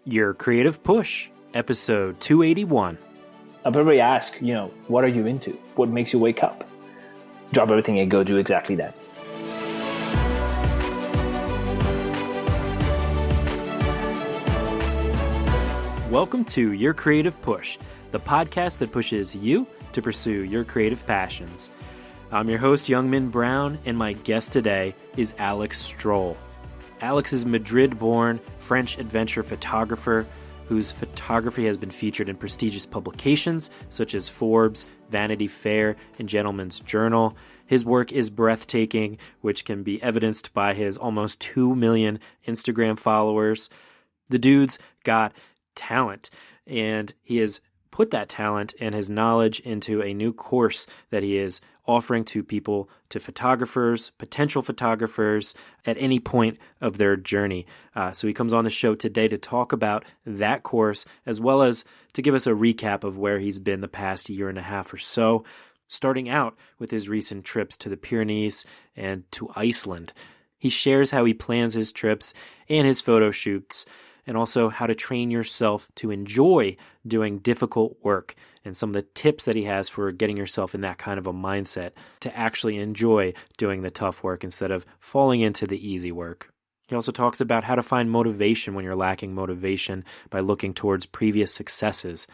Your Creative Push, episode 281. I'll probably ask, what are you into? What makes you wake up? Drop everything and go do exactly that. Welcome to Your Creative Push, the podcast that pushes you to pursue your creative passions. I'm your host, Youngmin Brown, and my guest today is Alex Strohl. Alex is Madrid-born French adventure photographer whose photography has been featured in prestigious publications such as Forbes, Vanity Fair, and Gentleman's Journal. His work is breathtaking, which can be evidenced by his almost 2 million Instagram followers. The dude's got talent, and he has put that talent and his knowledge into a new course that he is offering to people, to photographers, potential photographers at any point of their journey. So he comes on the show today to talk about that course, as well as to give us a recap of where he's been the past year and a half or so, starting out with his recent trips to the Pyrenees and to Iceland. He shares how he plans his trips and his photo shoots, and also how to train yourself to enjoy doing difficult work and some of the tips that he has for getting yourself in that kind of a mindset to actually enjoy doing the tough work instead of falling into the easy work. He also talks about how to find motivation when you're lacking motivation by looking towards previous successes.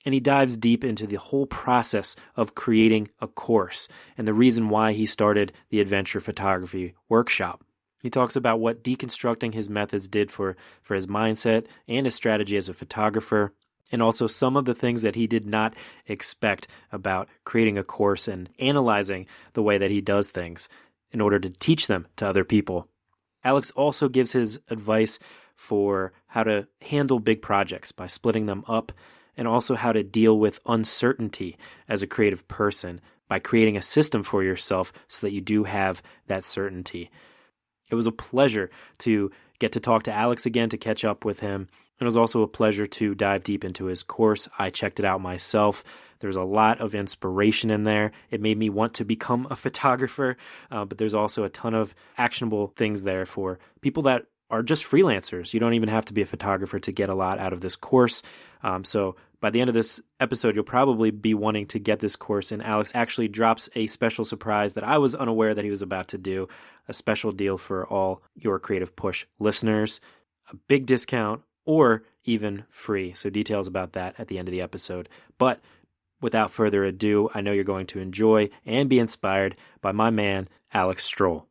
And he dives deep into the whole process of creating a course and the reason why he started the Adventure Photography Workshop. He talks about what deconstructing his methods did for his mindset and his strategy as a photographer, and also some of the things that he did not expect about creating a course and analyzing the way that he does things in order to teach them to other people. Alex also gives his advice for how to handle big projects by splitting them up, and also how to deal with uncertainty as a creative person by creating a system for yourself so that you do have that certainty. It was a pleasure to get to talk to Alex again, to catch up with him. It was also a pleasure to dive deep into his course. I checked it out myself. There's a lot of inspiration in there. It made me want to become a photographer, but there's also a ton of actionable things there for people that are just freelancers. You don't even have to be a photographer to get a lot out of this course. So by the end of this episode, you'll probably be wanting to get this course, and Alex actually drops a special surprise that I was unaware that he was about to do, a special deal for all Your Creative Push listeners, a big discount, or even free. So details about that at the end of the episode. But without further ado, I know you're going to enjoy and be inspired by my man, Alex Strohl.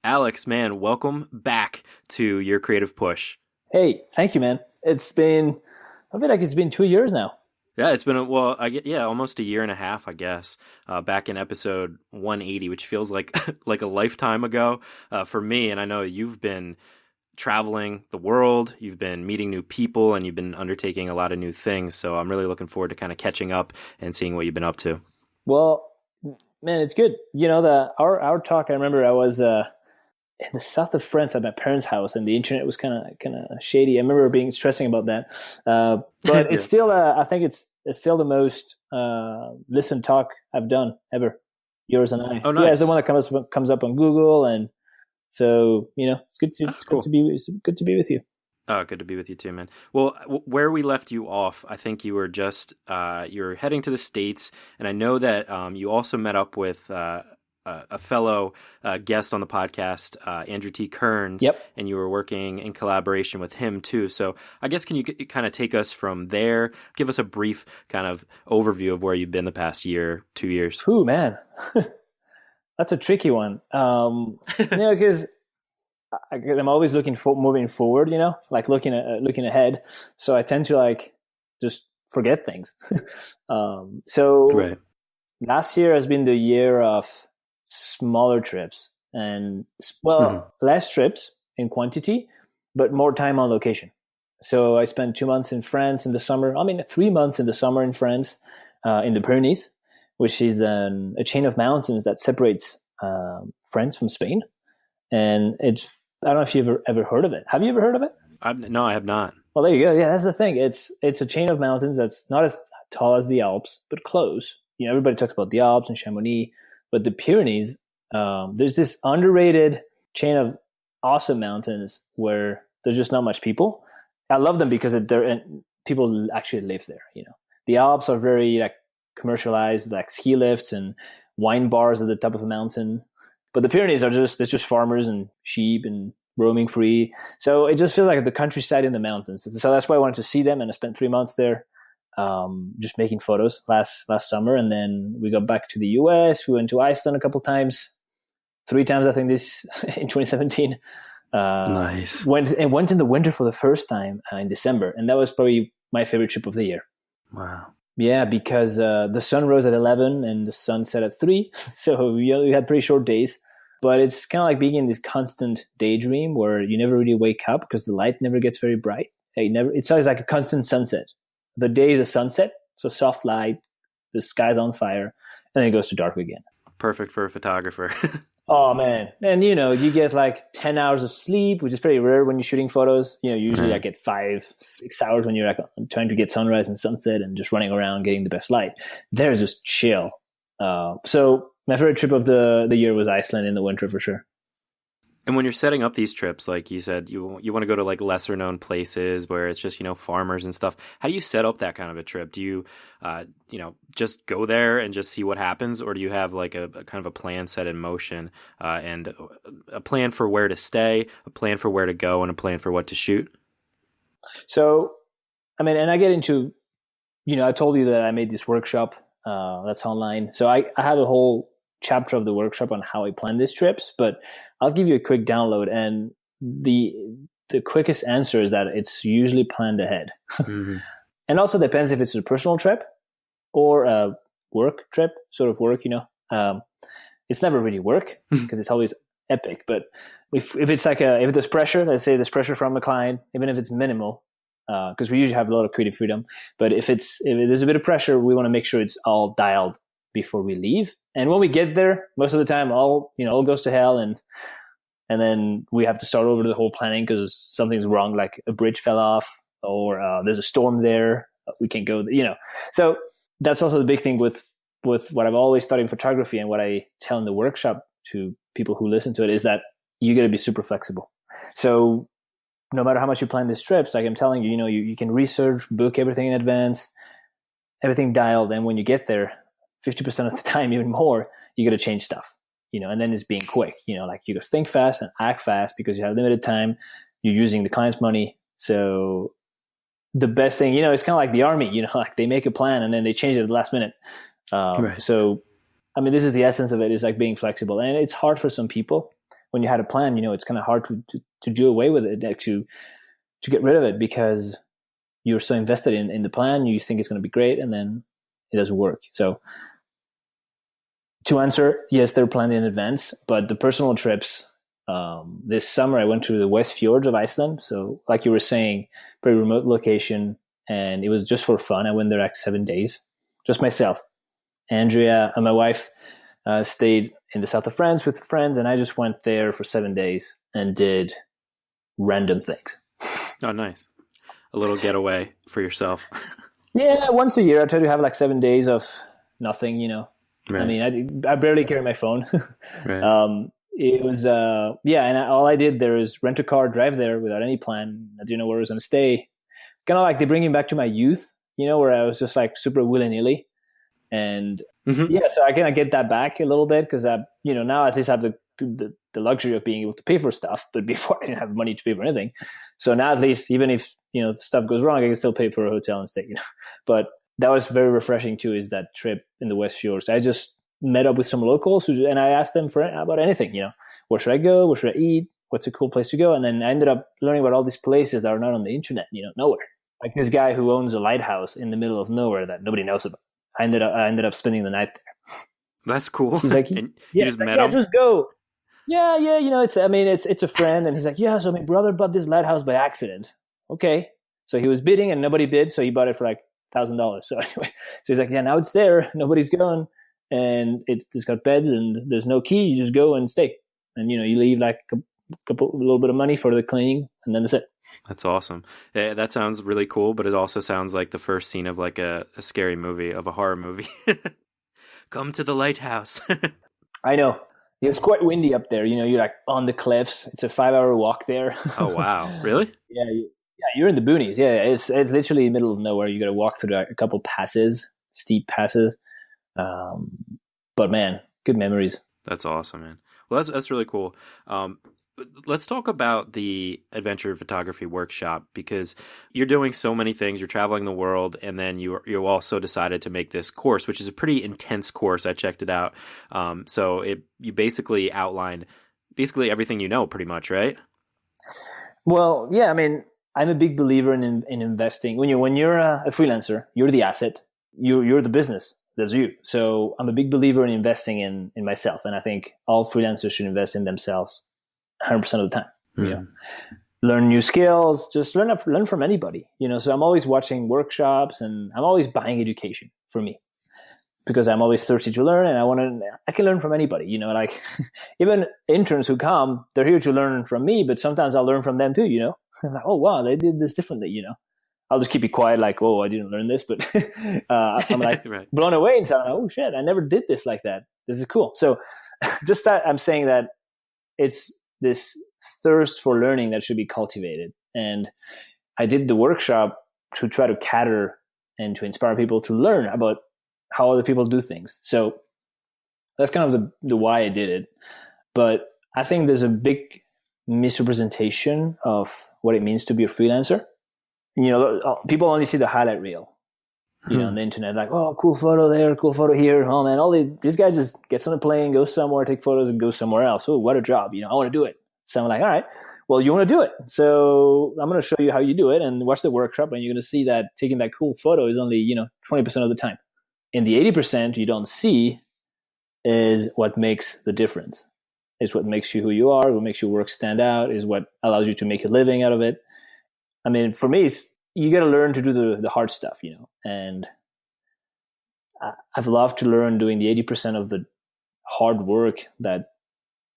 Alex, man, welcome back to Your Creative Push. Hey, thank you, man. I feel like it's been 2 years now. Yeah, it's been almost a year and a half, I guess. Back in episode 180, which feels like like a lifetime ago for me. And I know you've been traveling the world, you've been meeting new people, and you've been undertaking a lot of new things. So I'm really looking forward to kind of catching up and seeing what you've been up to. Well, man, it's good. Our talk. I remember I was in the south of France at my parents' house, and the internet was kind of shady. I remember being stressing about that, but it's still. I think it's still the most listened talk I've done ever. Yours and I. Oh, nice. Yeah, it's the one that comes up on Google, and so it's good to good to be with you. Oh, good to be with you too, man. Well, where we left you off, I think you were just you're heading to the States, and I know that you also met up with a fellow guest on the podcast, Andrew T. Kearns, Yep. And you were working in collaboration with him too. So I guess can you kind of take us from there, give us a brief kind of overview of where you've been the past year, 2 years? Ooh, man, that's a tricky one. Because I'm always moving forward, like looking ahead. So I tend to just forget things. So Right. Last year has been the year of smaller trips and less trips in quantity, but more time on location. So I spent 2 months in France in the summer. 3 months in the summer in France, in the Pyrenees, which is a chain of mountains that separates France from Spain. And I don't know if you've ever heard of it. Have you ever heard of it? No, I have not. Well, there you go. Yeah, that's the thing. It's a chain of mountains that's not as tall as the Alps, but close. Everybody talks about the Alps and Chamonix, but the Pyrenees, there's this underrated chain of awesome mountains where there's just not much people. I love them because people actually live there. The Alps are very like commercialized, like ski lifts and wine bars at the top of a mountain. But the Pyrenees it's just farmers and sheep and roaming free. So it just feels like the countryside in the mountains. So that's why I wanted to see them, and I spent 3 months there, just making photos last summer. And then we got back to the US. We went to Iceland a couple times, 3 times I think this in 2017. Nice. Went in the winter for the first time in December, and that was probably my favorite trip of the year. Wow. Yeah, because the sun rose at 11 and the sun set at 3, so we had pretty short days. But it's kind of like being in this constant daydream where you never really wake up because the light never gets very bright. It's always like a constant sunset. The day is a sunset, so soft light, the sky's on fire, and then it goes to dark again. Perfect for a photographer. Oh man. And you get like 10 hours of sleep, which is pretty rare when you're shooting photos. Usually I get 5-6 hours when you're like trying to get sunrise and sunset and just running around getting the best light. There's just chill. So my favorite trip of the year was Iceland in the winter for sure. And when you're setting up these trips, like you said, you want to go to like lesser known places where it's just, farmers and stuff. How do you set up that kind of a trip? Do you, just go there and just see what happens? Or do you have like a kind of a plan set in motion, and a plan for where to stay, a plan for where to go, and a plan for what to shoot? So, and I get into, I told you that I made this workshop that's online. So I have a whole chapter of the workshop on how I plan these trips, but I'll give you a quick download, and the quickest answer is that it's usually planned ahead. Mm-hmm. And also depends if it's a personal trip or a work trip, sort of work, it's never really work because it's always epic. But if it's like if there's pressure, let's say there's pressure from a client, even if it's minimal, because we usually have a lot of creative freedom. But if there's a bit of pressure, we want to make sure it's all dialed before we leave. And when we get there, most of the time, all goes to hell, and then we have to start over the whole planning because something's wrong, like a bridge fell off, or there's a storm there, we can't go. So that's also the big thing with what I've always studied in photography, and what I tell in the workshop to people who listen to it is that you got to be super flexible. So no matter how much you plan these trips, like I'm telling you, you can research, book everything in advance, everything dialed, and when you get there, 50% of the time, even more, you got to change stuff, and then it's being quick, like you got to think fast and act fast because you have limited time. You're using the client's money. So the best thing, it's kind of like the army, like they make a plan and then they change it at the last minute. Right. So, this is the essence of it, is like being flexible. And it's hard for some people when you had a plan, it's kind of hard to do away with it, like to get rid of it because you're so invested in the plan. You think it's going to be great, and then it doesn't work. So, to answer, yes, they're planned in advance, but the personal trips, this summer I went to the West Fjords of Iceland. So like you were saying, very remote location, and it was just for fun. I went there like 7 days, just myself. Andrea and my wife stayed in the south of France with friends, and I just went there for 7 days and did random things. Oh, nice. A little getaway for yourself. Yeah, once a year I try to have like 7 days of nothing, Right. I barely carry my phone. Right. It was, and all I did there is rent a car, drive there without any plan. I didn't know where I was going to stay. Kind of like they bring me back to my youth, where I was just like super willy-nilly. And so I kind of get that back a little bit because now at least I have the luxury of being able to pay for stuff. But before I didn't have money to pay for anything. So now at least, even if, stuff goes wrong, I can still pay for a hotel and stay, But that was very refreshing too, is that trip in the West Fjords. I just met up with some locals and I asked them about anything, where should I go? Where should I eat? What's a cool place to go? And then I ended up learning about all these places that are not on the internet, nowhere. Like this guy who owns a lighthouse in the middle of nowhere that nobody knows about. I ended up spending the night there. That's cool. He's like, you just met him? Just go. Yeah, it's a friend. And he's like, yeah, so my brother bought this lighthouse by accident. Okay. So he was bidding and nobody bid. So he bought it for like $1,000. So anyway, he's like, yeah, now it's there. Nobody's going. And it's got beds and there's no key. You just go and stay. And, you leave like a little bit of money for the cleaning, and then that's it. That's awesome. That sounds really cool, but it also sounds like the first scene of like a scary movie, of a horror movie. Come to the lighthouse. I know. It's quite windy up there. You're like on the cliffs. It's a 5-hour walk there. Oh, wow. Really? Yeah. you're in the boonies. Yeah, it's literally middle of nowhere. You got to walk through a couple passes, steep passes. But man, good memories. That's awesome, man. Well, that's really cool. Let's talk about the adventure photography workshop, because you're doing so many things. You're traveling the world, and then you also decided to make this course, which is a pretty intense course. I checked it out. So you basically outlined everything you know, pretty much, right? Well, yeah. I mean, I'm a big believer in investing. When you're a freelancer, you're the asset. You're the business. That's you. So I'm a big believer in investing in myself, and I think all freelancers should invest in themselves 100% of the time. You know, learn new skills, just learn from anybody. So I'm always watching workshops, and I'm always buying education for me, because I'm always thirsty to learn, and I can learn from anybody. Like even interns who come, they're here to learn from me, but sometimes I'll learn from them too. I'm like, oh wow, they did this differently. I'll just keep it quiet, like, oh, I didn't learn this, but I'm like right. blown away and saying, oh shit, I never did this like that. This is cool. So just that, I'm saying that it's this thirst for learning that should be cultivated. And I did the workshop to try to cater and to inspire people to learn about how other people do things. So that's kind of the why I did it. But I think there's a big misrepresentation of what it means to be a freelancer. People only see the highlight reel, on the internet, like, oh, cool photo there, cool photo here. Oh man, these guys just gets on a plane, goes somewhere, take photos, and go somewhere else. Oh, what a job. I want to do it. So I'm like, all right, well, you want to do it. So I'm going to show you how you do it, and watch the workshop, and you're going to see that taking that cool photo is only, 20% of the time. And the 80% you don't see is what makes the difference. It's what makes you who you are, what makes your work stand out, is what allows you to make a living out of it. I mean, for me, you got to learn to do the hard stuff, and I've loved to learn doing the 80% of the hard work that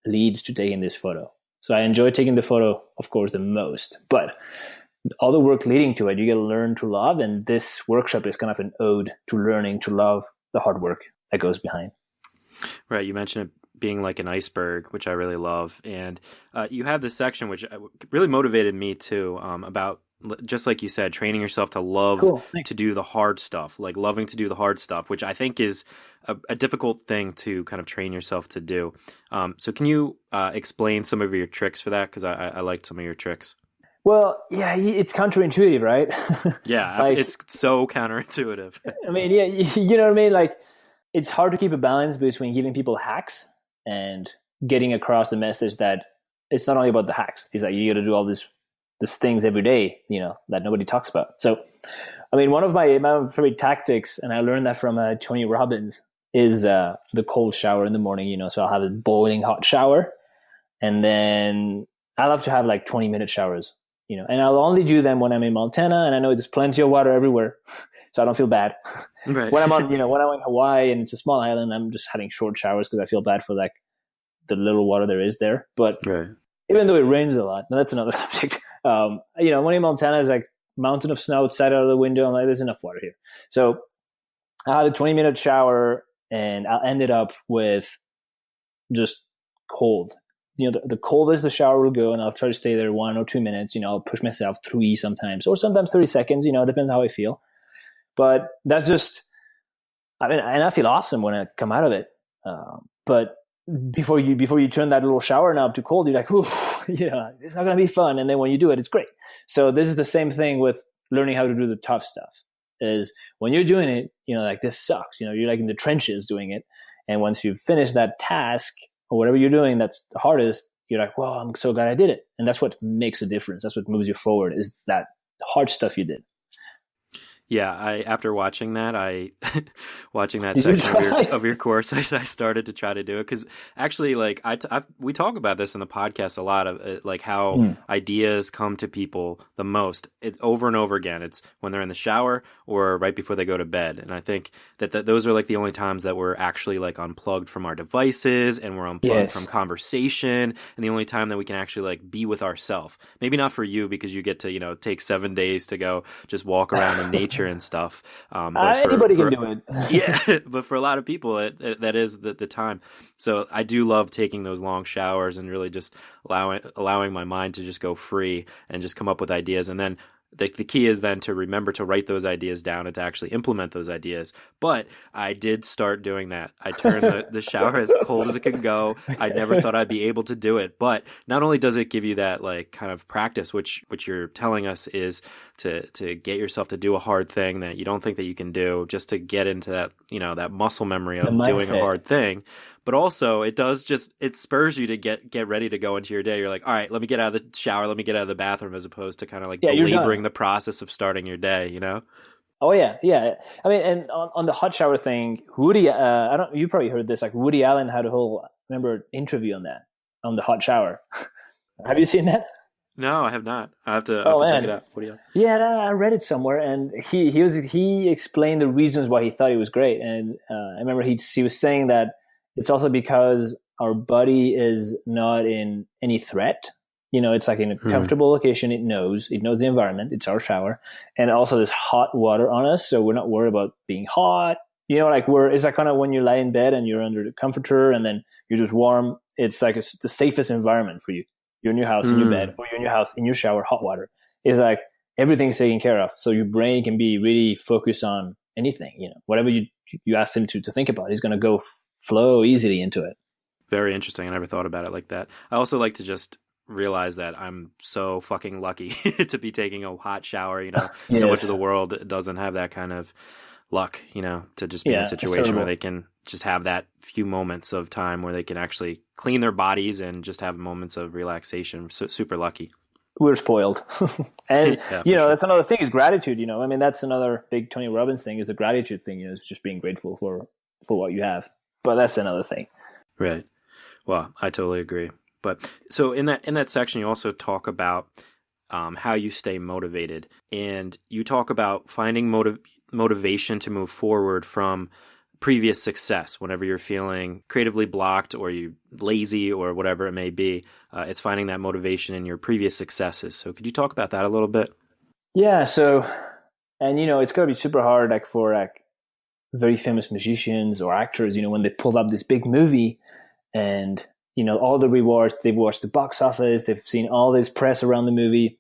leads to taking this photo. So I enjoy taking the photo, of course, the most, but all the work leading to it, you got to learn to love. And this workshop is kind of an ode to learning to love the hard work that goes behind. Right. You mentioned it being like an iceberg, which I really love. And you have this section, which really motivated me too, about, just like you said, training yourself to love to do the hard stuff, like loving to do the hard stuff, which I think is a difficult thing to kind of train yourself to do. So can you explain some of your tricks for that? Because I liked some of your tricks. Well, yeah, it's counterintuitive, right? Yeah, it's so counterintuitive. I mean, yeah, you know what I mean? Like, it's hard to keep a balance between giving people hacks and getting across the message that it's not only about the hacks. It's like you got to do all these things every day, that nobody talks about. So, I mean, one of my favorite tactics, and I learned that from Tony Robbins, is the cold shower in the morning. So I'll have a boiling hot shower, and then I love to have like 20-minute showers. And I'll only do them when I'm in Montana, and I know there's plenty of water everywhere, so I don't feel bad. Right. When I'm in Hawaii and it's a small island, I'm just having short showers because I feel bad for like the little water there is there. But even though it rains a lot, but that's another subject. When in Montana, is like mountain of snow outside out of the window. I'm like, there's enough water here. So I had a 20-minute shower, and I'll end it up with just cold. The coldest the shower will go, and I'll try to stay there 1 or 2 minutes. I'll push myself 3 sometimes, or sometimes 30 seconds. It depends how I feel. But that's just, I mean, and I feel awesome when I come out of it. But before you turn that little shower knob to cold, you're like, ooh, it's not going to be fun. And then when you do it, it's great. So this is the same thing with learning how to do the tough stuff. Is when you're doing it, like, this sucks. You're like in the trenches doing it. And once you've finished that task or whatever you're doing that's the hardest, you're like, well, I'm so glad I did it. And that's what makes a difference. That's what moves you forward, is that hard stuff you did. Yeah, after watching that, watching that section of your course, I started to try to do it, because actually, like, we talk about this in the podcast a lot, of like how ideas come to people the most. It over and over again. It's when they're in the shower or right before they go to bed, and I think that those are like the only times that we're actually like unplugged from our devices, and we're unplugged from conversation, and the only time that we can actually like be with ourselves. Maybe not for you, because you get to take 7 days to go just walk around in nature and stuff. Anybody can do it. Yeah, but for a lot of people, that is the time. So I do love taking those long showers and really just allowing my mind to just go free and just come up with ideas. And then the key is then to remember to write those ideas down and to actually implement those ideas. But I did start doing that. I turned the shower as cold as it can go. I never thought I'd be able to do it. But not only does it give you that like kind of practice, which you're telling us is to get yourself to do a hard thing that you don't think that you can do, just to get into that, that muscle memory of doing a hard thing. But also it spurs you to get ready to go into your day. You're like, all right, let me get out of the shower. Let me get out of the bathroom, as opposed to kind of like belaboring the process of starting your day, Oh yeah. Yeah. I mean, and on the hot shower thing, you probably heard this, like Woody Allen had a whole, interview on that, on the hot shower. Have you seen that? No, I have not. I have to check it out. Woody Allen. Yeah, I read it somewhere, and he explained the reasons why he thought it was great. And I remember he was saying that it's also because our body is not in any threat. It's like in a comfortable location. It knows the environment. It's our shower. And also there's hot water on us. So we're not worried about being hot. It's like kind of when you lie in bed and you're under the comforter and then you're just warm. It's like it's the safest environment for you. You're in your house, in your bed, or you're in your house, in your shower, hot water. It's like everything's taken care of. So your brain can be really focused on anything, whatever you ask him to think about, he's going to go flow easily into it. Very interesting. I never thought about it like that. I also like to just realize that I'm so fucking lucky to be taking a hot shower. Yes. So much of the world doesn't have that kind of luck, to just be in a situation where they can just have that few moments of time where they can actually clean their bodies and just have moments of relaxation. So super lucky. We're spoiled. And, that's another thing is gratitude, that's another big Tony Robbins thing is a gratitude thing, is just being grateful for what you have. But that's another thing. Right. Well, I totally agree. But so in that section, you also talk about how you stay motivated, and you talk about finding motivation to move forward from previous success. Whenever you're feeling creatively blocked or you lazy or whatever it may be, it's finding that motivation in your previous successes. So could you talk about that a little bit? Yeah. So, and it's got to be super hard, like for like very famous musicians or actors, when they pull up this big movie and all the rewards, they've watched the box office, they've seen all this press around the movie,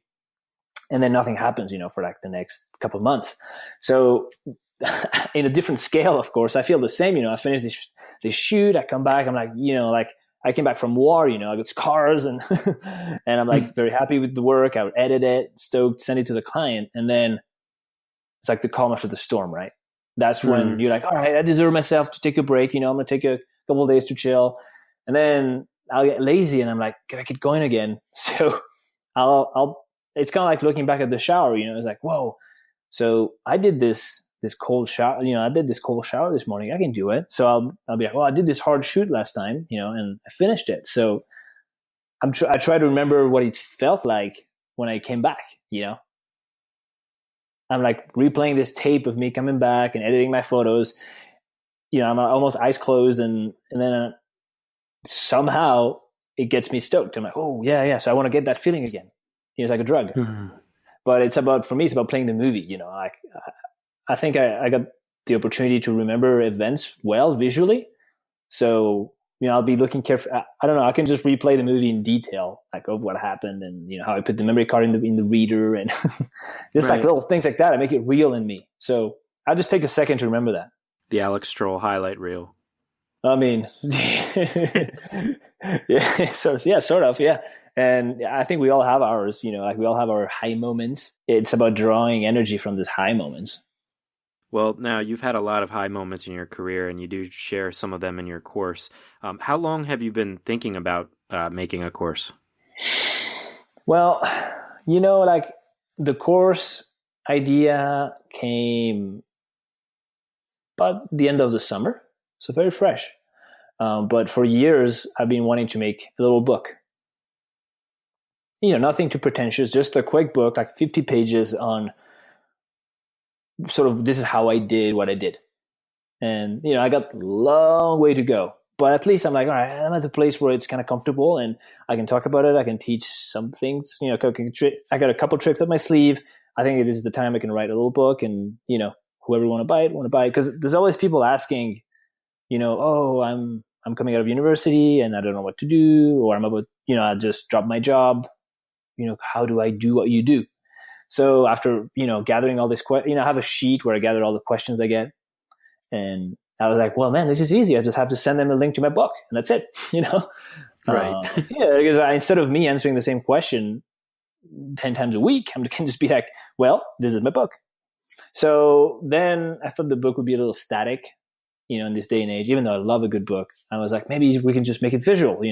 and then nothing happens, for like the next couple of months. So in a different scale, of course, I feel the same. I finish this shoot, I come back, I'm like, like I came back from war, I got scars and and I'm like very happy with the work. I would edit it, stoked, send it to the client, and then it's like the calm after the storm, right? That's when you're like, all right, I deserve myself to take a break. I'm going to take a couple of days to chill. And then I'll get lazy and I'm like, can I get going again? So it's kind of like looking back at the shower, it's like, whoa. So I did this cold shower, I did this cold shower this morning. I can do it. So I'll be like, well, I did this hard shoot last time, and I finished it. So I try to remember what it felt like when I came back, I'm like replaying this tape of me coming back and editing my photos. I'm almost eyes closed and then somehow it gets me stoked. I'm like, oh yeah. So I want to get that feeling again. It's like a drug. But for me, it's about playing the movie. I think I got the opportunity to remember events well visually. So, I'll be looking careful. I don't know. I can just replay the movie in detail, like of what happened and, how I put the memory card in the reader and just like little things like that. I make it real in me. So I'll just take a second to remember that. The Alex Strohl highlight reel. I mean, yeah, sort of. Yeah. And I think we all have ours, like we all have our high moments. It's about drawing energy from those high moments. Well, now you've had a lot of high moments in your career and you do share some of them in your course. How long have you been thinking about making a course? Well, like the course idea came about the end of the summer. So very fresh. But for years, I've been wanting to make a little book. Nothing too pretentious, just a quick book, like 50 pages on sort of this is how I did what I did. And, I got a long way to go. But at least I'm like, all right, I'm at a place where it's kind of comfortable and I can talk about it. I can teach some things. I got a couple tricks up my sleeve. I think this is the time I can write a little book and, whoever want to buy it. Because there's always people asking, oh, I'm coming out of university and I don't know what to do, or I'm about, I just dropped my job. How do I do what you do? So after, gathering all this, I have a sheet where I gather all the questions I get. And I was like, well, man, this is easy. I just have to send them a link to my book and that's it, Right. Because instead of me answering the same question 10 times a week, I can just be like, well, this is my book. So then I thought the book would be a little static, in this day and age, even though I love a good book. I was like, maybe we can just make it visual,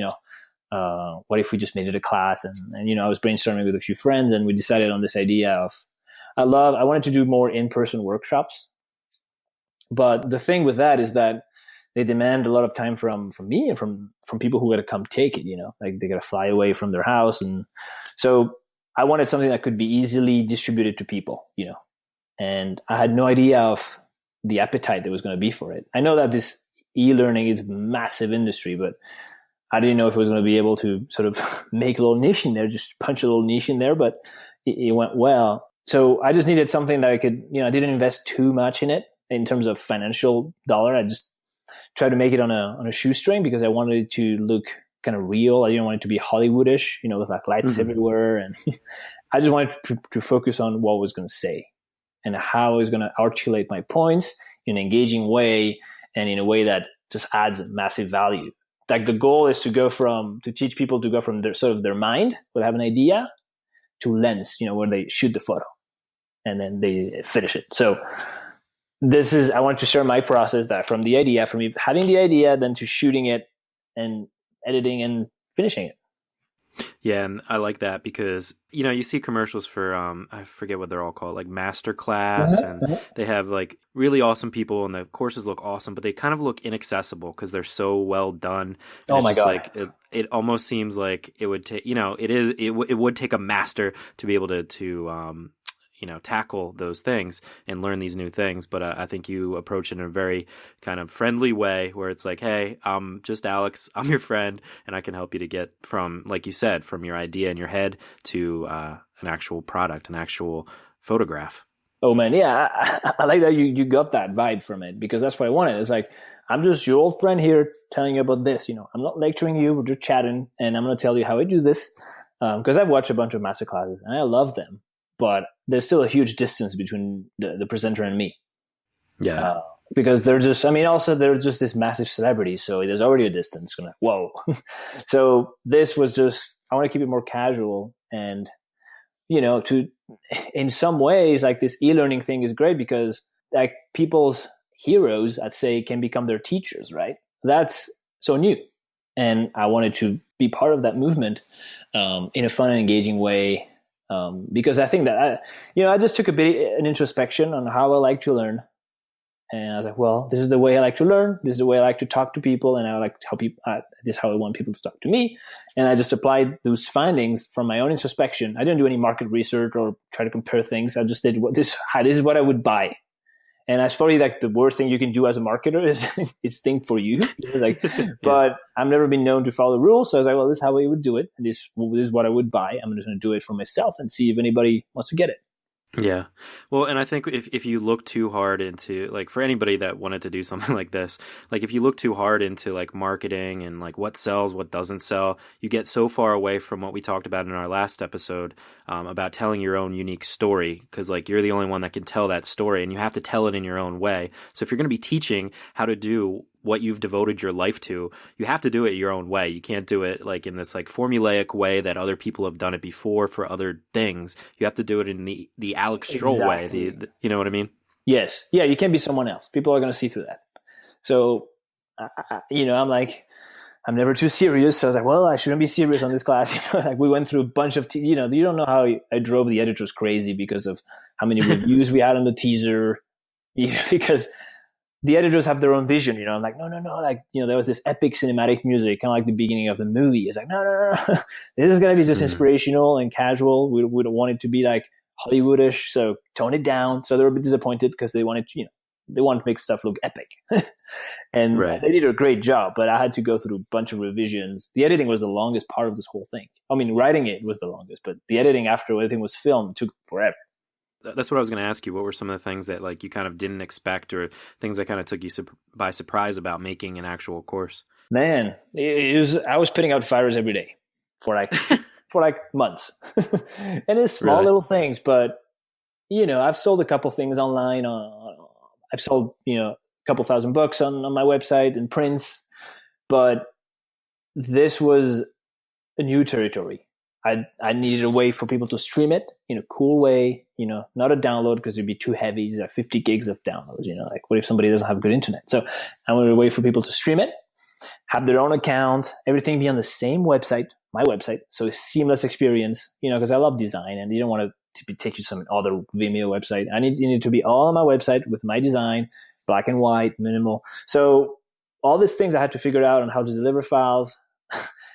what if we just made it a class? And I was brainstorming with a few friends and we decided on this idea of, I wanted to do more in-person workshops. But the thing with that is that they demand a lot of time from me and from people who got to come take it, like they got to fly away from their house. And so I wanted something that could be easily distributed to people, and I had no idea of the appetite there was going to be for it. I know that this e-learning is a massive industry, but I didn't know if it was going to be able to sort of make a little niche in there, just punch a little niche in there, but it went well. So I just needed something that I could, I didn't invest too much in it in terms of financial dollar. I just tried to make it on a shoestring because I wanted it to look kind of real. I didn't want it to be Hollywoodish, with like lights everywhere. And I just wanted to focus on what I was going to say and how I was going to articulate my points in an engaging way and in a way that just adds massive value. Like the goal is to teach people to go from their sort of their mind, where they have an idea, to lens, where they shoot the photo and then they finish it. So I want to share my process that from the idea, from me having the idea, then to shooting it and editing and finishing it. Yeah, and I like that because, you see commercials for, I forget what they're all called, like Masterclass, and they have like really awesome people and the courses look awesome, but they kind of look inaccessible because they're so well done. And oh my God. Like, it almost seems like it would take, it would take a master to be able to tackle those things and learn these new things. But I think you approach it in a very kind of friendly way where it's like, hey, I'm just Alex, I'm your friend, and I can help you to get from, like you said, from your idea in your head to an actual product, an actual photograph. Oh man, yeah, I like that you got that vibe from it because that's what I wanted. It's like, I'm just your old friend here telling you about this. I'm not lecturing you, we're just chatting, and I'm going to tell you how I do this because I've watched a bunch of masterclasses and I love them. But there's still a huge distance between the presenter and me. Yeah. Because they're just this massive celebrity. So there's already a distance. Like, whoa. So this was just, I want to keep it more casual. And, in some ways, like this e-learning thing is great because like people's heroes, I'd say, can become their teachers, right? That's so new. And I wanted to be part of that movement in a fun and engaging way. Because I think that I just took an introspection on how I like to learn, and I was like, well, this is the way I like to learn. This is the way I like to talk to people, and I like to help people. This is how I want people to talk to me, and I just applied those findings from my own introspection. I didn't do any market research or try to compare things. I just did this is what I would buy. And that's probably like the worst thing you can do as a marketer is think for you. It's like, but I've never been known to follow the rules. So I was like, well, this is how we would do it. And this is what I would buy. I'm just going to do it for myself and see if anybody wants to get it. Yeah. Well, and I think if you look too hard into, like, for anybody that wanted to do something like this, like if you look too hard into like marketing and like what sells, what doesn't sell, you get so far away from what we talked about in our last episode about telling your own unique story, because like you're the only one that can tell that story and you have to tell it in your own way. So if you're going to be teaching how to do what you've devoted your life to, you have to do it your own way. You can't do it like in this like formulaic way that other people have done it before for other things. You have to do it in the Alex Strohl way. The you know what I mean? Yes. Yeah, you can't be someone else. People are going to see through that. So, I'm like, I'm never too serious. So I was like, well, I shouldn't be serious on this class. Like we went through a bunch of, you don't know how I drove the editors crazy because of how many reviews we had on the teaser, because the editors have their own vision, I'm like, no, like, there was this epic cinematic music, kind of like the beginning of the movie. It's like, no. This is going to be just inspirational and casual. We don't want it to be like Hollywoodish, so tone it down. So they were a bit disappointed because they wanted to, they wanted to make stuff look epic. And They did a great job, but I had to go through a bunch of revisions. The editing was the longest part of this whole thing. I mean, writing it was the longest, but the editing after everything was filmed took forever. That's what I was going to ask you. What were some of the things that like you kind of didn't expect, or things that kind of took you by surprise about making an actual course? Man, I was putting out fires every day for like months, and it's small little things, but I've sold a couple things online. I've sold, a couple thousand books on my website and prints, but this was a new territory. I needed a way for people to stream it in a cool way, not a download because it'd be too heavy. These are 50 gigs of downloads, like what if somebody doesn't have good internet? So I wanted a way for people to stream it, have their own account, everything be on the same website, my website. So a seamless experience, because I love design and you don't want to take you to some other Vimeo website. It need to be all on my website with my design, black and white, minimal. So all these things I had to figure out on how to deliver files,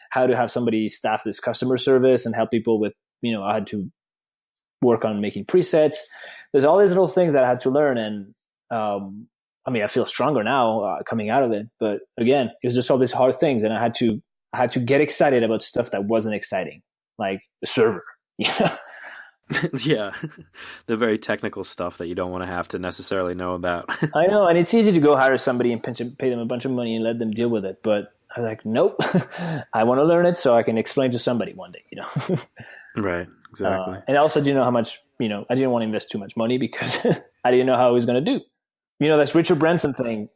how to have somebody staff this customer service and help people with, I had to work on making presets. There's all these little things that I had to learn. And I feel stronger now coming out of it. But again, it was just all these hard things. And I had to get excited about stuff that wasn't exciting, like the server. Yeah, the very technical stuff that you don't want to have to necessarily know about. I know, and it's easy to go hire somebody and pay them a bunch of money and let them deal with it. But I was like, nope, I want to learn it so I can explain to somebody one day, Right, exactly. And I also didn't know how much, I didn't want to invest too much money because I didn't know how I was going to do. That's Richard Branson thing.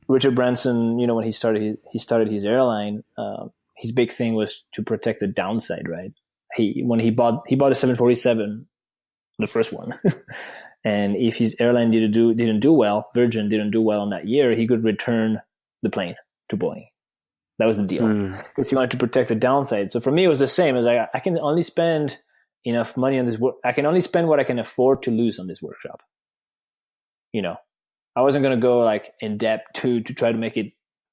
Richard Branson, when he started his airline, his big thing was to protect the downside, right? He bought a 747, the first one, and if his airline didn't do well, Virgin didn't do well on that year, he could return the plane to Boeing. That was the deal, because he wanted to protect the downside. So for me, it was the same. As I can only spend enough money on this work. I can only spend what I can afford to lose on this workshop. I wasn't going to go like in depth to try to make it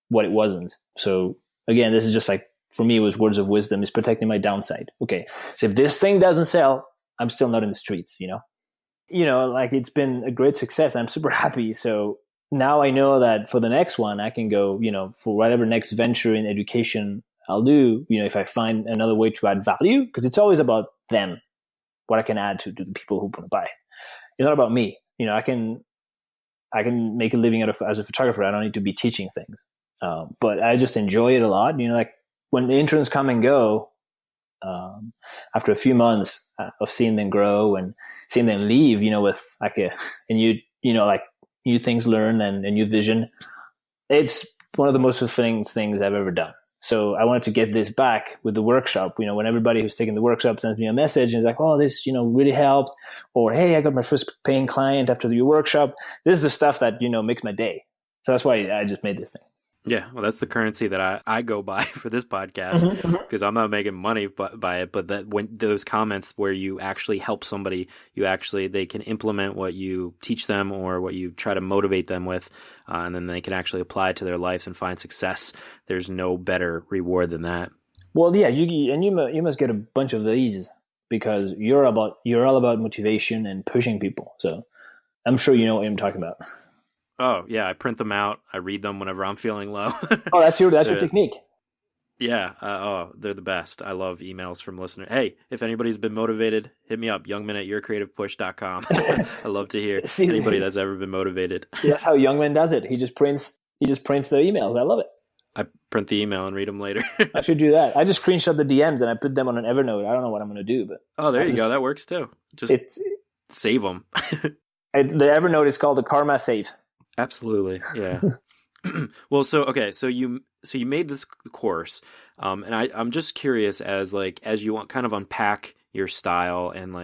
what it wasn't. So again, this is just like, for me, it was words of wisdom, is protecting my downside. Okay, so if this thing doesn't sell, I'm still not in the streets, like it's been a great success. I'm super happy. So now I know that for the next one, I can go, for whatever next venture in education I'll do, if I find another way to add value, because it's always about them, what I can add to the people who want to buy. It's not about me. I can make a living as a photographer. I don't need to be teaching things. But I just enjoy it a lot. Like when the interns come and go, after a few months of seeing them grow and seeing them leave, with like new things learned and a new vision, it's one of the most fulfilling things I've ever done. So I wanted to get this back with the workshop. When everybody who's taking the workshop sends me a message and is like, oh, this, really helped, or hey, I got my first paying client after your workshop. This is the stuff that, makes my day. So that's why I just made this thing. Yeah, well, that's the currency that I go by for this podcast, because I'm not making money by it. But that when those comments where you actually help somebody, they can implement what you teach them or what you try to motivate them with, and then they can actually apply it to their lives and find success. There's no better reward than that. Well, yeah, you must get a bunch of these because you're all about motivation and pushing people. So I'm sure you know what I'm talking about. Oh, yeah. I print them out. I read them whenever I'm feeling low. Oh, that's your technique. Yeah. They're the best. I love emails from listeners. Hey, if anybody's been motivated, hit me up, youngmin@yourcreativepush.com. I love to hear anybody that's ever been motivated. That's how Youngmin does it. He just prints the emails. I love it. I print the email and read them later. I should do that. I just screenshot the DMs and I put them on an Evernote. I don't know what I'm going to do, but there you go. That works too. Just save them. The Evernote is called the Karma Save. Absolutely. Yeah. Well, so you made this course, and I'm just curious as you want kind of unpack your style and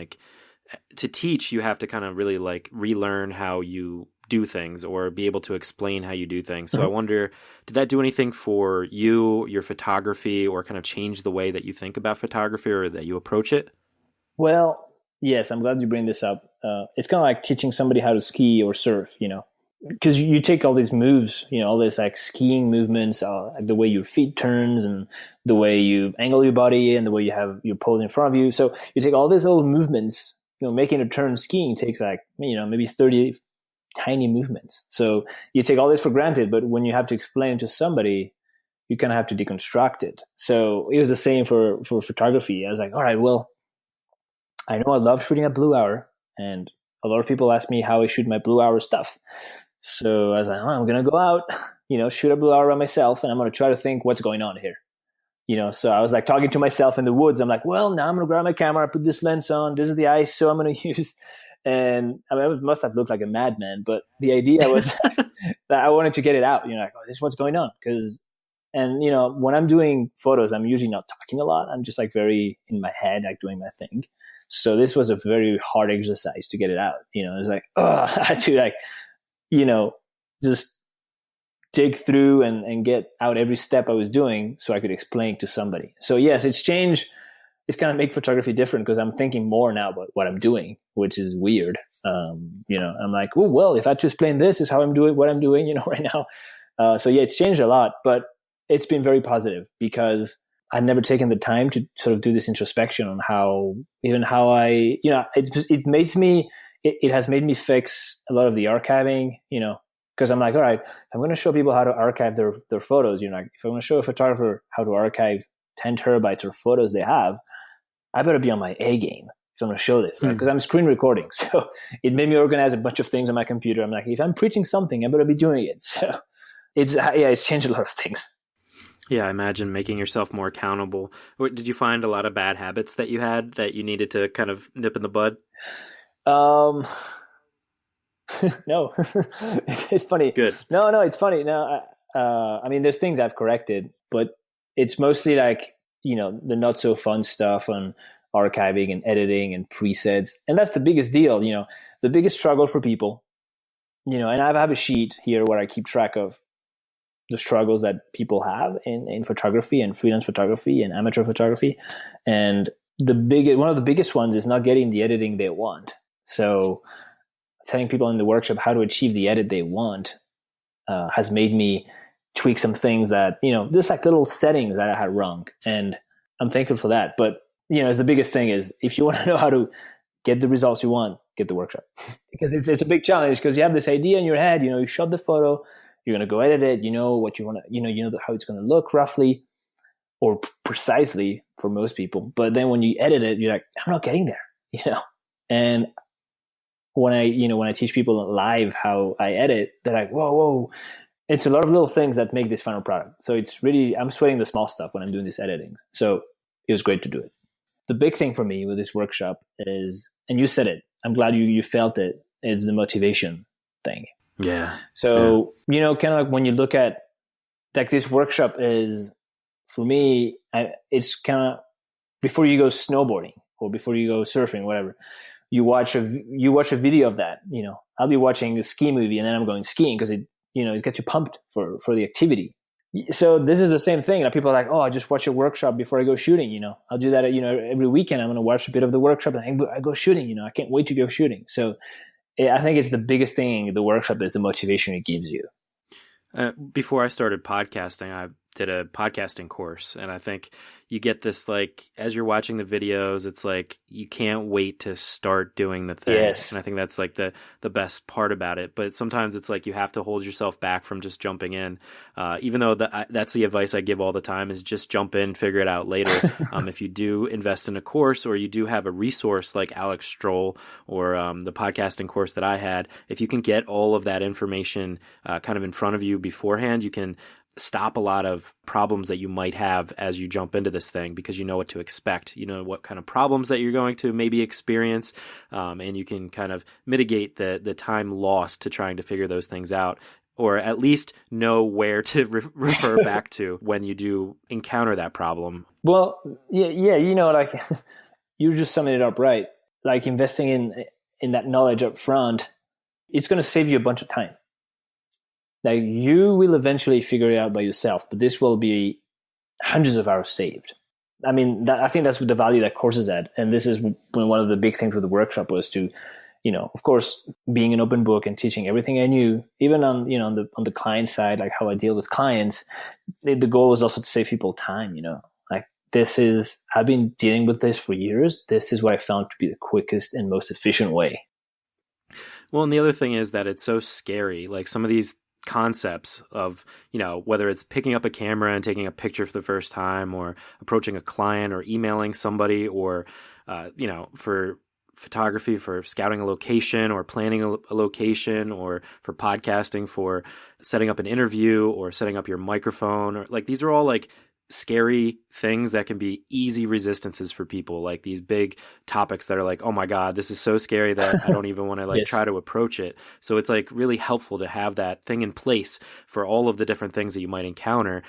to teach, you have to kind of really relearn how you do things or be able to explain how you do things. So I wonder, did that do anything for you, your photography, or kind of change the way that you think about photography or that you approach it? Well, yes, I'm glad you bring this up. It's kind of like teaching somebody how to ski or surf, because you take all these moves, all this skiing movements, the way your feet turns and the way you angle your body and the way you have your pole in front of you. So you take all these little movements, making a turn skiing takes maybe 30 tiny movements. So you take all this for granted, but when you have to explain it to somebody, you kind of have to deconstruct it. So it was the same for photography. I was like, all right, well, I know I love shooting at Blue Hour, and a lot of people ask me how I shoot my Blue Hour stuff. So I was like, I'm going to go out, shoot a Blue Hour by myself, and I'm going to try to think what's going on here. So I was talking to myself in the woods. I'm like, well, now I'm going to grab my camera, put this lens on. This is the ISO I'm going to use. And I mean, I must have looked like a madman, but the idea was that I wanted to get it out. Like, oh, this is what's going on. And when I'm doing photos, I'm usually not talking a lot. I'm just like very in my head, like doing my thing. So this was a very hard exercise to get it out. It's like, oh, I had to like, just dig through and get out every step I was doing so I could explain to somebody. So yes, it's changed. It's kind of make photography different because I'm thinking more now about what I'm doing, which is weird. I'm like, oh, well, if I just explain this is how I'm doing what I'm doing, right now. So yeah, it's changed a lot, but it's been very positive because I've never taken the time to sort of do this introspection on how I, it has made me fix a lot of the archiving, because I'm like, all right, I'm going to show people how to archive their photos. If I'm going to show a photographer how to archive 10 terabytes of photos they have, I better be on my A game. So I'm going to show this, right? Because I'm screen recording. So it made me organize a bunch of things on my computer. I'm like, if I'm preaching something, I better be doing it. So it's changed a lot of things. Yeah, I imagine making yourself more accountable. Did you find a lot of bad habits that you had that you needed to kind of nip in the bud? No, it's funny. Good. No, it's funny. No, I mean, there's things I've corrected, but it's mostly like, the not so fun stuff on archiving and editing and presets. And that's the biggest deal, the biggest struggle for people, and I have a sheet here where I keep track of the struggles that people have in photography and freelance photography and amateur photography. And one of the biggest ones is not getting the editing they want. So telling people in the workshop how to achieve the edit they want has made me tweak some things that, just like little settings that I had wrong. And I'm thankful for that. But, the biggest thing is if you want to know how to get the results you want, get the workshop. Because it's a big challenge because you have this idea in your head, you shot the photo, you're going to go edit it, what you want to, how it's going to look roughly or precisely for most people. But then when you edit it, you're like, I'm not getting there, And when I teach people live how I edit, they're like, whoa. It's a lot of little things that make this final product. So it's really, I'm sweating the small stuff when I'm doing this editing. So it was great to do it. The big thing for me with this workshop is, and you said it, I'm glad you felt it, is the motivation thing. Yeah. So, kind of like when you look at, like this workshop is, for me, it's kind of, before you go snowboarding or before you go surfing, whatever, you watch a video of that, I'll be watching a ski movie and then I'm going skiing because it gets you pumped for the activity. So this is the same thing. Like people are like, oh, I just watch a workshop before I go shooting. I'll do that. Every weekend I'm going to watch a bit of the workshop and I go shooting. I can't wait to go shooting. So I think it's the biggest thing. The workshop is the motivation it gives you. Before I started podcasting, I did a podcasting course, and I think you get this, like, as you're watching the videos, it's like you can't wait to start doing the thing. Yes. And I think that's like the best part about it. But sometimes it's like you have to hold yourself back from just jumping in, even though that's the advice I give all the time is just jump in, figure it out later. If you do invest in a course or you do have a resource like Alex Strohl or the podcasting course that I had, if you can get all of that information kind of in front of you beforehand, you can stop a lot of problems that you might have as you jump into this thing because you know what to expect. You know what kind of problems that you're going to maybe experience, and you can kind of mitigate the time lost to trying to figure those things out, or at least know where to refer back to when you do encounter that problem. Well, yeah, like you just summed it up right. Like investing in that knowledge up front, it's going to save you a bunch of time. Like you will eventually figure it out by yourself, but this will be hundreds of hours saved. I mean, I think that's the value that courses add. And this is one of the big things with the workshop was to, of course, being an open book and teaching everything I knew, even on the client side, like how I deal with clients. The goal was also to save people time. Like I've been dealing with this for years. This is what I found to be the quickest and most efficient way. Well, and the other thing is that it's so scary. Like some of these concepts of, whether it's picking up a camera and taking a picture for the first time or approaching a client or emailing somebody or, for photography, for scouting a location or planning a location or for podcasting, for setting up an interview or setting up your microphone, or like these are all like scary things that can be easy resistances for people, like these big topics that are like, oh my God, this is so scary that I don't even want to like Yes. try to approach it. So it's like really helpful to have that thing in place for all of the different things that you might encounter.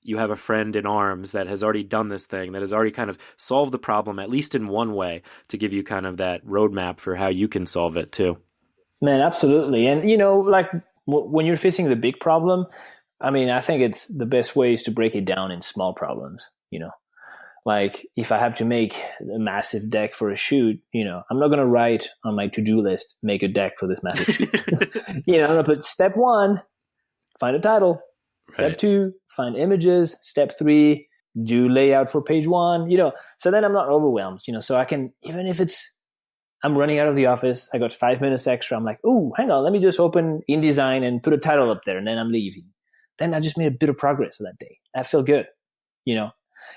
You have a friend in arms that has already done this thing, that has already kind of solved the problem, at least in one way, to give you kind of that roadmap for how you can solve it too. Man, absolutely. And, like when you're facing the big problem, I mean, I think it's the best way is to break it down in small problems, like if I have to make a massive deck for a shoot, I'm not going to write on my to-do list, make a deck for this massive shoot. I'm going to put step 1, find a title. Step Right. 2, find images. Step 3, do layout for page 1, so then I'm not overwhelmed, so I can, even if I'm running out of the office, I got 5 minutes extra. I'm like, oh, hang on, let me just open InDesign and put a title up there, and then I'm leaving. Then I just made a bit of progress that day. I feel good,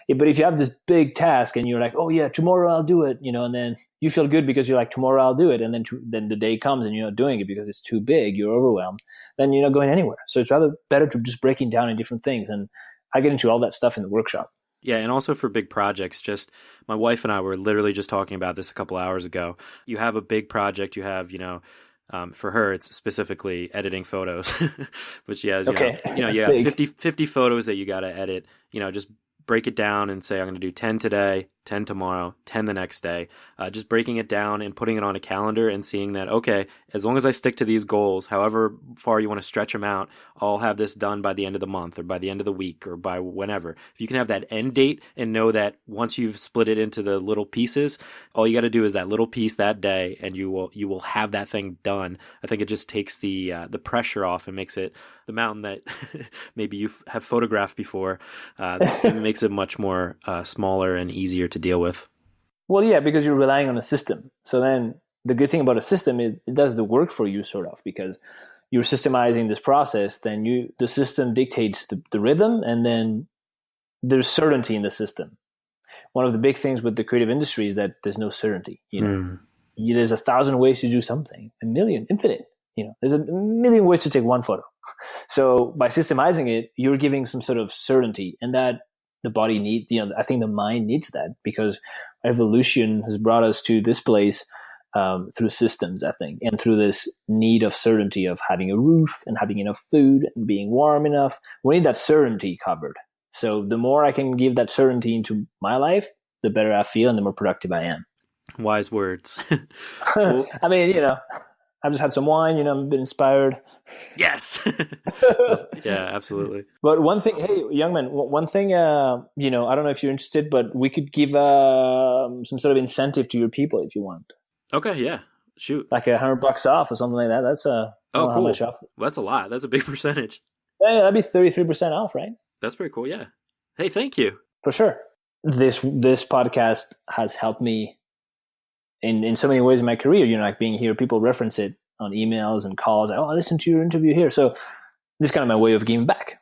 But if you have this big task and you're like, oh yeah, tomorrow I'll do it, and then you feel good because you're like, tomorrow I'll do it, and then the day comes and you're not doing it because it's too big, you're overwhelmed, then you're not going anywhere. So it's rather better to just breaking down in different things. And I get into all that stuff in the workshop. Yeah, and also for big projects, just my wife and I were literally just talking about this a couple hours ago. You have a big project, you have, for her, it's specifically editing photos, but she has, you have 50 photos that you got to edit, just break it down and say, I'm going to do 10 today, 10 tomorrow, 10 the next day. Just breaking it down and putting it on a calendar and seeing that, okay, as long as I stick to these goals, however far you want to stretch them out, I'll have this done by the end of the month or by the end of the week or by whenever. If you can have that end date and know that once you've split it into the little pieces, all you got to do is that little piece that day and you will have that thing done. I think it just takes the pressure off and makes it the mountain that maybe you have photographed before. It makes it much more smaller and easier to deal with. Well, yeah, because you're relying on a system. So then the good thing about a system is it does the work for you, sort of, because you're systemizing this process. Then the system dictates the rhythm, and then there's certainty in the system. One of the big things with the creative industry is that there's no certainty. There's 1,000 ways to do something, a million, infinite. There's a million ways to take one photo. So by systemizing it, you're giving some sort of certainty, and that the body needs, I think the mind needs that, because evolution has brought us to this place through systems, I think, and through this need of certainty of having a roof and having enough food and being warm enough. We need that certainty covered. So the more I can give that certainty into my life, the better I feel and the more productive I am. Wise words. Cool. I mean, I've just had some wine, I've been inspired. Yes. Yeah, absolutely. But one thing, hey, young man, one thing, I don't know if you're interested, but we could give some sort of incentive to your people if you want. Okay, yeah. Shoot. Like $100 off or something like that. That's cool. How much off. Well, that's a lot. That's a big percentage. Yeah, that'd be 33% off, right? That's pretty cool, yeah. Hey, thank you. For sure. This podcast has helped me in so many ways in my career, like being here, people reference it on emails and calls. Like, I listened to your interview here. So this is kind of my way of giving back.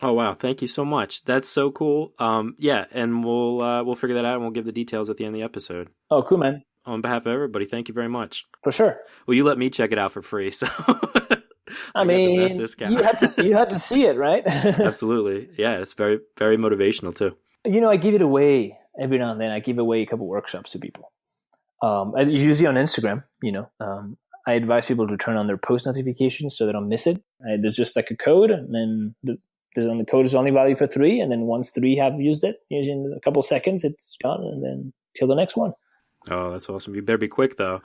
Oh, wow. Thank you so much. That's so cool. Yeah. And we'll figure that out and we'll give the details at the end of the episode. Oh, cool, man. On behalf of everybody, thank you very much. For sure. Well, you let me check it out for free. So I mean, the best discount. you had to see it, right? Absolutely. Yeah. It's very, very motivational too. I give it away every now and then. I give away a couple workshops to people. Usually on Instagram, I advise people to turn on their post notifications so they don't miss it. There's just like a code, and then the code is only valid for 3. And then once 3 have used it, usually in a couple seconds, it's gone, and then till the next one. Oh, that's awesome. You better be quick though.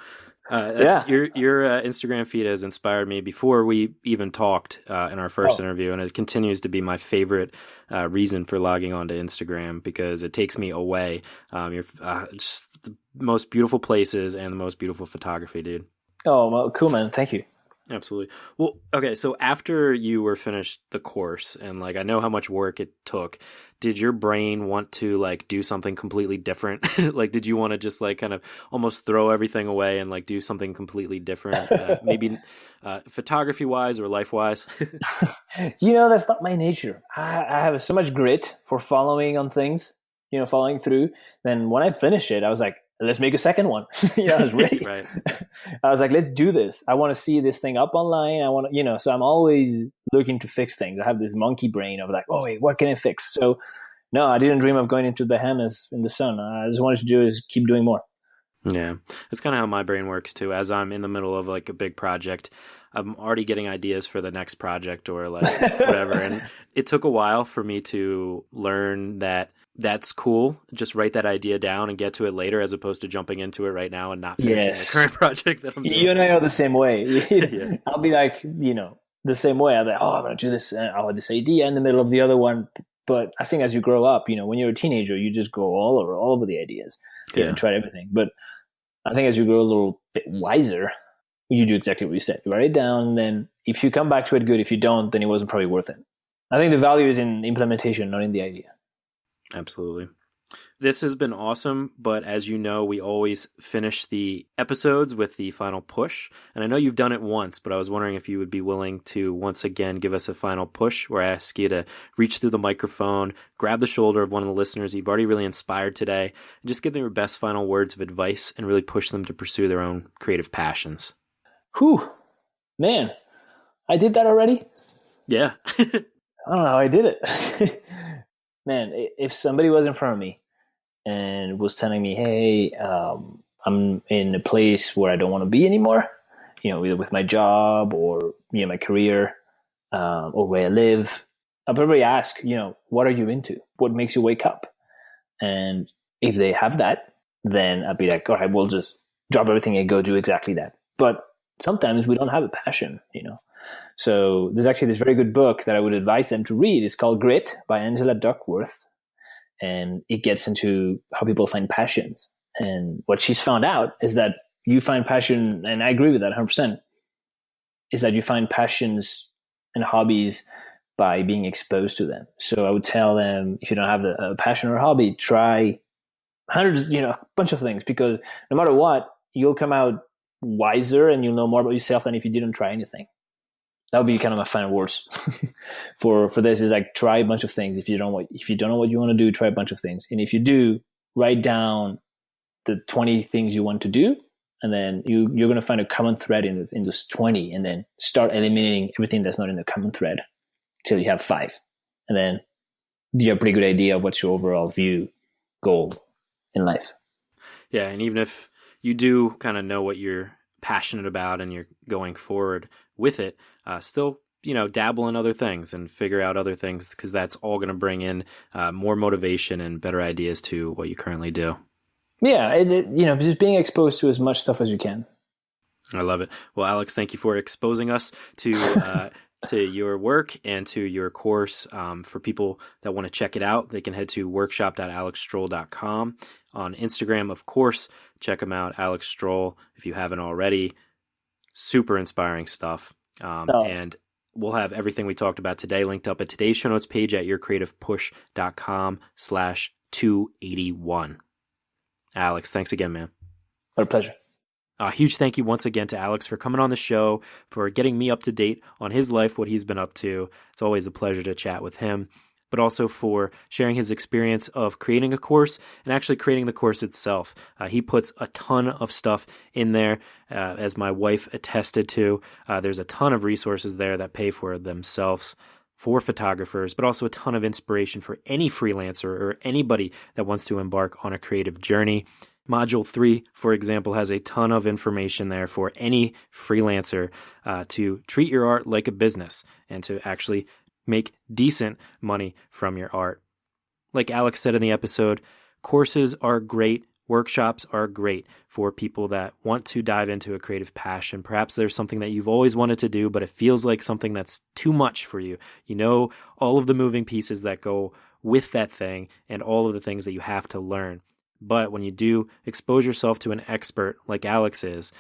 Yeah. Your Instagram feed has inspired me before we even talked in our first interview, and it continues to be my favorite reason for logging onto Instagram, because it takes me away. You're just the most beautiful places and the most beautiful photography, dude. Oh, well, cool, man. Thank you. Absolutely. Well, okay. So after you were finished the course, and I know how much work it took, did your brain want to do something completely different? Did you want to just kind of almost throw everything away and do something completely different? Maybe photography wise or life wise? That's not my nature. I have so much grit for following on things, following through. Then when I finished it, I was like, let's make a second one. I was ready. Right. I was like, let's do this. I want to see this thing up online. I want to, so I'm always looking to fix things. I have this monkey brain of oh wait, what can I fix? So no, I didn't dream of going into the Bahamas in the sun. I just wanted to do is keep doing more. Yeah, that's kind of how my brain works too. As I'm in the middle of like a big project, I'm already getting ideas for the next project or like whatever. And it took a while for me to learn that that's cool. Just write that idea down and get to it later, as opposed to jumping into it right now and not finishing the current project that I'm doing. You and I are the same way. Yeah. I'll be like, the same way. I'm like, I'm going to do this. I'll have this idea in the middle of the other one. But I think as you grow up, when you're a teenager, you just go all over the ideas and try everything. But I think as you grow a little bit wiser, you do exactly what you said. You write it down, and then if you come back to it, good. If you don't, then it wasn't probably worth it. I think the value is in implementation, not in the idea. Absolutely. This has been awesome, but as you know, we always finish the episodes with the final push. And I know you've done it once, but I was wondering if you would be willing to once again give us a final push, where I ask you to reach through the microphone, grab the shoulder of one of the listeners you've already really inspired today, and just give them your best final words of advice and really push them to pursue their own creative passions. Whew, man, I did that already? Yeah. I don't know how I did it. Man, if somebody was in front of me and was telling me, hey, I'm in a place where I don't want to be anymore, either with my job or my career or where I live, I'll probably ask, what are you into? What makes you wake up? And if they have that, then I'd be like, all right, we'll just drop everything and go do exactly that. But sometimes we don't have a passion, So there's actually this very good book that I would advise them to read. It's called Grit by Angela Duckworth. And it gets into how people find passions. And what she's found out is that you find passion, and I agree with that 100%, is that you find passions and hobbies by being exposed to them. So I would tell them, if you don't have a passion or a hobby, try hundreds, a bunch of things, because no matter what, you'll come out wiser and you'll know more about yourself than if you didn't try anything. That would be kind of my final words for this, is like, try a bunch of things. If you don't know what you want to do, try a bunch of things. And if you do, write down the 20 things you want to do. And then you're going to find a common thread in those 20, and then start eliminating everything that's not in the common thread till you have 5. And then you have a pretty good idea of what's your overall goal in life. Yeah. And even if you do kind of know what you're passionate about and you're going forward with it, still, dabble in other things and figure out other things, because that's all going to bring in more motivation and better ideas to what you currently do. Yeah, just being exposed to as much stuff as you can. I love it. Well, Alex, thank you for exposing us to to your work and to your course. For people that want to check it out, they can head to workshop.alexstrohl.com. On Instagram, of course, check him out, Alex Strohl, if you haven't already. Super inspiring stuff. And we'll have everything we talked about today linked up at today's show notes page at yourcreativepush.com/281. Alex, thanks again, man. What a pleasure. A huge thank you once again to Alex for coming on the show, for getting me up to date on his life, what he's been up to. It's always a pleasure to chat with him, but also for sharing his experience of creating a course and actually creating the course itself. He puts a ton of stuff in there, as my wife attested to. There's a ton of resources there that pay for themselves for photographers, but also a ton of inspiration for any freelancer or anybody that wants to embark on a creative journey. Module 3, for example, has a ton of information there for any freelancer to treat your art like a business and to actually make decent money from your art. Like Alex said in the episode, courses are great. Workshops are great for people that want to dive into a creative passion. Perhaps there's something that you've always wanted to do, but it feels like something that's too much for you. You know all of the moving pieces that go with that thing and all of the things that you have to learn. But when you do expose yourself to an expert like Alex is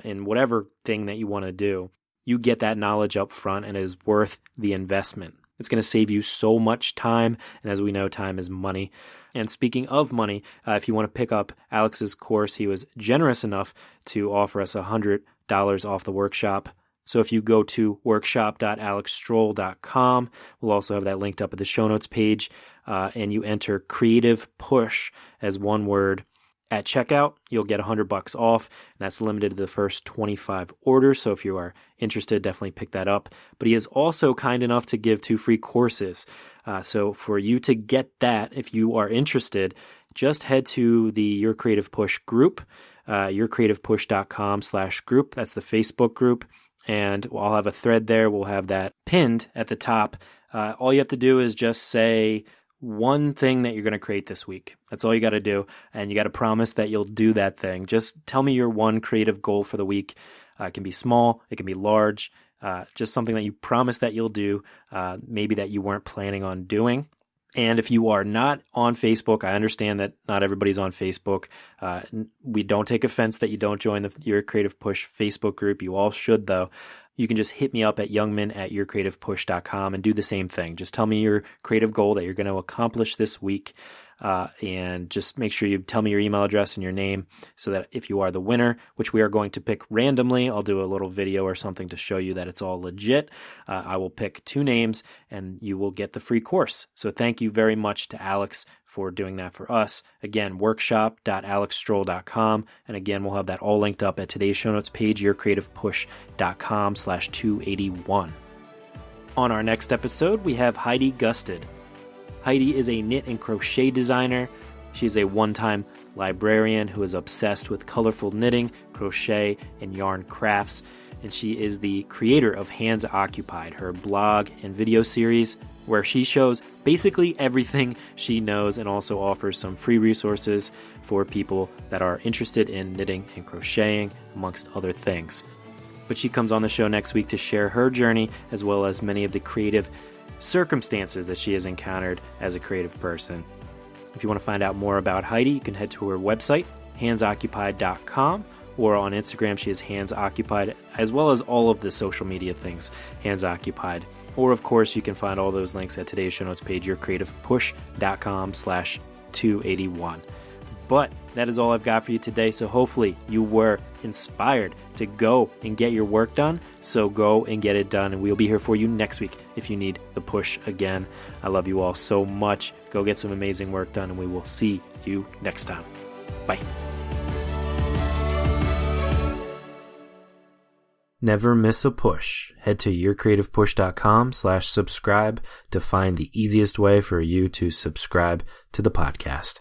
in whatever thing that you want to do, you get that knowledge up front, and it is worth the investment. It's going to save you so much time, and as we know, time is money. And speaking of money, if you want to pick up Alex's course, he was generous enough to offer us $100 off the workshop. So if you go to workshop.alexstrohl.com, we'll also have that linked up at the show notes page, and you enter Creative Push as one word At checkout, you'll get $100 off, and that's limited to the first 25 orders. So if you are interested, definitely pick that up. But he is also kind enough to give 2 free courses. So for you to get that, if you are interested, just head to the Your Creative Push group, yourcreativepush.com/group. That's the Facebook group. And I'll have a thread there. We'll have that pinned at the top. All you have to do is just say one thing that you're going to create this week. That's all you got to do. And you got to promise that you'll do that thing. Just tell me your one creative goal for the week. It can be small. It can be large. Just something that you promise that you'll do, maybe that you weren't planning on doing. And if you are not on Facebook, I understand that not everybody's on Facebook. We don't take offense that you don't join Your Creative Push Facebook group. You all should, though. You can just hit me up at youngmin@yourcreativepush.com and do the same thing. Just tell me your creative goal that you're going to accomplish this week. And just make sure you tell me your email address and your name so that if you are the winner, which we are going to pick randomly, I'll do a little video or something to show you that it's all legit. I will pick 2 names and you will get the free course. So thank you very much to Alex for doing that for us. Again, workshop.alexstrohl.com. And again, we'll have that all linked up at today's show notes page, yourcreativepush.com/281. On our next episode, we have Heidi Gusted. Heidi is a knit and crochet designer. She's a one-time librarian who is obsessed with colorful knitting, crochet, and yarn crafts. And she is the creator of Hands Occupied, her blog and video series where she shows basically everything she knows and also offers some free resources for people that are interested in knitting and crocheting, amongst other things. But she comes on the show next week to share her journey as well as many of the creative circumstances that she has encountered as a creative person. If you want to find out more about Heidi, you can head to her website, handsoccupied.com, or on Instagram, she is Hands Occupied, as well as all of the social media things, Hands Occupied. Or, of course, you can find all those links at today's show notes page, yourcreativepush.com/281. But that is all I've got for you today. So hopefully you were inspired to go and get your work done. So go and get it done. And we'll be here for you next week if you need the push again. I love you all so much. Go get some amazing work done and we will see you next time. Bye. Never miss a push. Head to yourcreativepush.com/subscribe to find the easiest way for you to subscribe to the podcast.